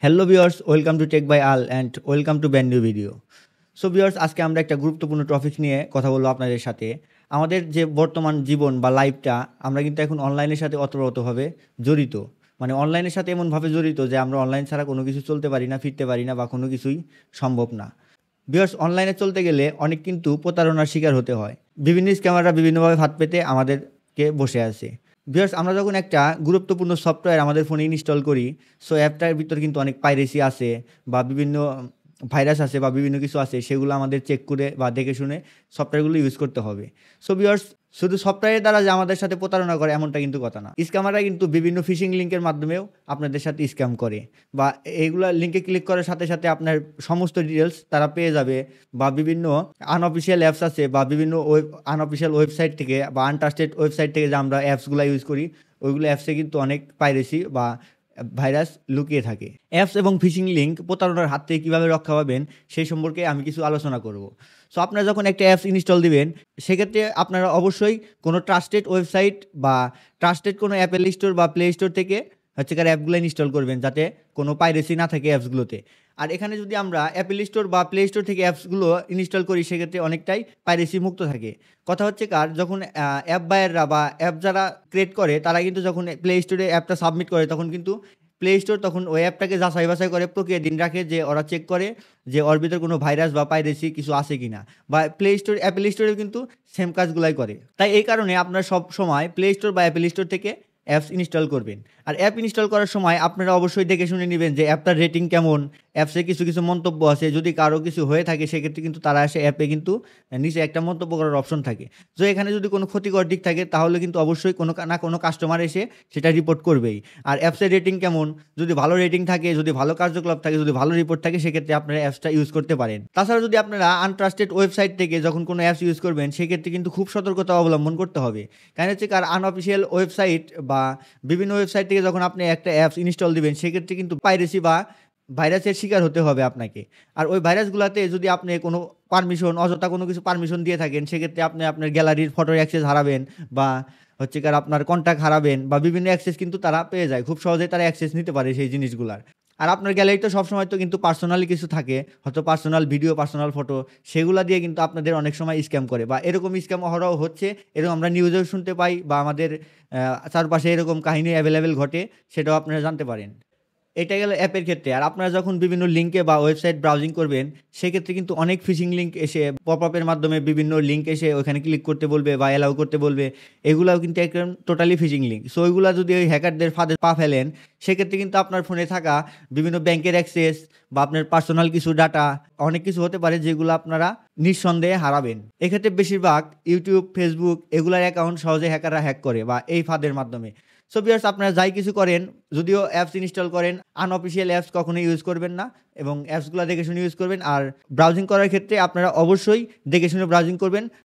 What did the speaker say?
Hello viewers, welcome to tech by Al and welcome to brand new video. So viewers, আজকে আমরা একটা গুরুত্বপূর্ণ topic নিয়ে কথা বলবো আপনাদের সাথে। আমাদের যে বর্তমান জীবন বা লাইফটা, আমরা কিন্তু এখন অনলাইনের সাথে ওতপ্রোতভাবে জড়িত। মানে অনলাইনের সাথে এমনভাবে জড়িত যে আমরা অনলাইন ছাড়া কোনো কিছু চলতে পারি না, ফিরতে পারি না বা কোনো কিছুই সম্ভব না। ভিউয়ার্স, অনলাইনে চলতে গেলে অনেক কিন্তু প্রতারণার শিকার হতে হয়। বিভিন্ন স্ক্যামাররা বিভিন্নভাবে ফাঁদ পেতে আমাদেরকে বসে আছে। ভিউয়ার্স, আমরা যখন একটা গুরুত্বপূর্ণ সফটওয়্যার আমাদের ফোনে ইনস্টল করি, সো অ্যাপটার ভিতর কিন্তু অনেক পাইরেসি আছে বা বিভিন্ন ভাইরাস আছে বা বিভিন্ন কিছু আছে, সেগুলো আমাদের চেক করে বা দেখে শুনে সফটওয়্যারগুলো ইউজ করতে হবে। সো ভিউয়ার্স, শুধু সফটওয়্যারের দ্বারা যে আমাদের সাথে প্রতারণা করে এমনটা কিন্তু কথা না। স্ক্যামাররা কিন্তু বিভিন্ন ফিশিং লিঙ্কের মাধ্যমেও আপনাদের সাথে স্ক্যাম করে, বা এইগুলা লিঙ্কে ক্লিক করার সাথে সাথে আপনার সমস্ত ডিটেলস তারা পেয়ে যাবে। বা বিভিন্ন আনঅফিসিয়াল অ্যাপস আছে বা বিভিন্ন আনঅফিসিয়াল ওয়েবসাইট থেকে বা আনট্রাস্টেড ওয়েবসাইট থেকে যে আমরা অ্যাপসগুলো ইউজ করি, ওইগুলো অ্যাপসে কিন্তু অনেক পাইরেসি বা ভাইরাস লুকিয়ে থাকে। অ্যাপস এবং ফিশিং লিঙ্ক প্রতারণার হাত থেকে কীভাবে রক্ষা পাবেন সেই সম্পর্কে আমি কিছু আলোচনা করব। সো আপনারা যখন একটা অ্যাপস ইনস্টল দিবেন, সেক্ষেত্রে আপনারা অবশ্যই কোনো ট্রাস্টেড ওয়েবসাইট বা ট্রাস্টেড কোনো অ্যাপেল স্টোর বা প্লে স্টোর থেকে অ্যাপগুলো ইনস্টল করবেন, যাতে কোনো পাইরেসি না থাকে অ্যাপসগুলোতে। আর এখানে যদি আমরা অ্যাপেল স্টোর বা প্লে স্টোর থেকে অ্যাপসগুলো ইনস্টল করি, সেক্ষেত্রে অনেকটাই পাইরেসি মুক্ত থাকে। কথা হচ্ছে যখন অ্যাপ বায়াররা বা অ্যাপ যারা ক্রিয়েট করে, তারা কিন্তু যখন প্লে স্টোরে অ্যাপটা সাবমিট করে, তখন কিন্তু প্লে স্টোর তখন ওই অ্যাপটাকে যাচাই বাছাই করে প্রক্রিয়া দিন রাখে, যে ওরা চেক করে যে ওর ভিতরে কোনো ভাইরাস বা পাইরেসি কিছু আছে কি না। বা অ্যাপেল স্টোরেও কিন্তু সেম কাজগুলাই করে। তাই এই কারণে আপনারা সব সময় প্লে স্টোর বা অ্যাপেল স্টোর থেকে অ্যাপস ইনস্টল করবেন। আর অ্যাপ ইনস্টল করার সময় আপনারা অবশ্যই দেখে শুনে নেবেন যে অ্যাপটার রেটিং কেমন। অ্যাপসে কিছু কিছু মন্তব্য আছে, যদি কারো কিছু হয়ে থাকে সেক্ষেত্রে কিন্তু তারা এসে অ্যাপে কিন্তু নিচে একটা মন্তব্য করার অপশন থাকে। তো এখানে যদি কোনো ক্ষতিকর দিক থাকে, তাহলে কিন্তু অবশ্যই কোনো না কোনো কাস্টমার এসে সেটা রিপোর্ট করবেই। আর অ্যাপসের রেটিং কেমন, যদি ভালো রেটিং থাকে, যদি ভালো কার্যকলাপ থাকে, যদি ভালো রিপোর্ট থাকে, সেক্ষেত্রে আপনারা অ্যাপসটা ইউজ করতে পারেন। তাছাড়া যদি আপনারা আনট্রাস্টেড ওয়েবসাইট থেকে যখন কোনো অ্যাপস ইউজ করবেন, সেক্ষেত্রে কিন্তু খুব সতর্কতা অবলম্বন করতে হবে। কারণ আনঅফিসিয়াল ওয়েবসাইট বা বিভিন্ন ওয়েবসাইট থেকে যখন আপনি একটা অ্যাপস ইনস্টল দিবেন, সেক্ষেত্রে কিন্তু পাইরেসি বা ভাইরাসের শিকার হতে হবে আপনাকে। আর ওই ভাইরাসগুলোতে যদি আপনি কোনো অযথা কোনো কিছু পারমিশন দিয়ে থাকেন, সেক্ষেত্রে আপনি আপনার গ্যালারির ফটোর অ্যাক্সেস হারাবেন, বা আপনার কন্ট্যাক্ট হারাবেন, বা বিভিন্ন অ্যাক্সেস কিন্তু তারা পেয়ে যায়, খুব সহজেই তারা অ্যাক্সেস নিতে পারে সেই জিনিসগুলার। আর আপনার গ্যালারিতে সবসময় তো কিন্তু পার্সোনালি কিছু থাকে, হয়তো পার্সোনাল ভিডিও, পার্সোনাল ফটো, সেগুলা দিয়ে কিন্তু আপনাদের অনেক সময় স্ক্যাম করে, বা এরকম স্ক্যাম অহরহ হচ্ছে। এরকম আমরা নিউজেও শুনতে পাই, বা আমাদের চারপাশে এরকম কাহিনী অ্যাভেলেবেল ঘটে, সেটাও আপনারা জানতে পারেন। এটা গেল অ্যাপের ক্ষেত্রে। আর আপনারা যখন বিভিন্ন লিঙ্কে বা ওয়েবসাইট ব্রাউজিং করবেন, সেক্ষেত্রে কিন্তু অনেক ফিশিং লিঙ্ক এসে, পপআপের মাধ্যমে বিভিন্ন লিঙ্ক এসে ওখানে ক্লিক করতে বলবে বা অ্যালাউ করতে বলবে। এগুলাও কিন্তু একদম টোটালি ফিশিং লিঙ্ক। সো ওইগুলো যদি ওই হ্যাকারদের ফাঁদে পা ফেলেন, সেক্ষেত্রে কিন্তু আপনার ফোনে থাকা বিভিন্ন ব্যাংকের অ্যাক্সেস বা আপনার পার্সোনাল কিছু ডাটা, অনেক কিছু হতে পারে যেগুলো আপনারা নিঃসন্দেহে হারাবেন। এক্ষেত্রে বেশিরভাগ ইউটিউব, ফেসবুক এগুলার অ্যাকাউন্ট সহজে হ্যাকাররা হ্যাক করে, বা এই ফাঁদের মাধ্যমে। সো ভিউয়ার্স, আপনারা যাই কিছু করেন, যদিও অ্যাপস ইনস্টল করেন, আনঅফিসিয়াল অ্যাপস কখনো ইউজ করবেন না, এবং অ্যাপসগুলো দেখে শুনে ইউজ করবেন। আর ব্রাউজিং করার ক্ষেত্রে আপনারা অবশ্যই দেখে শুনে ব্রাউজিং করবেন,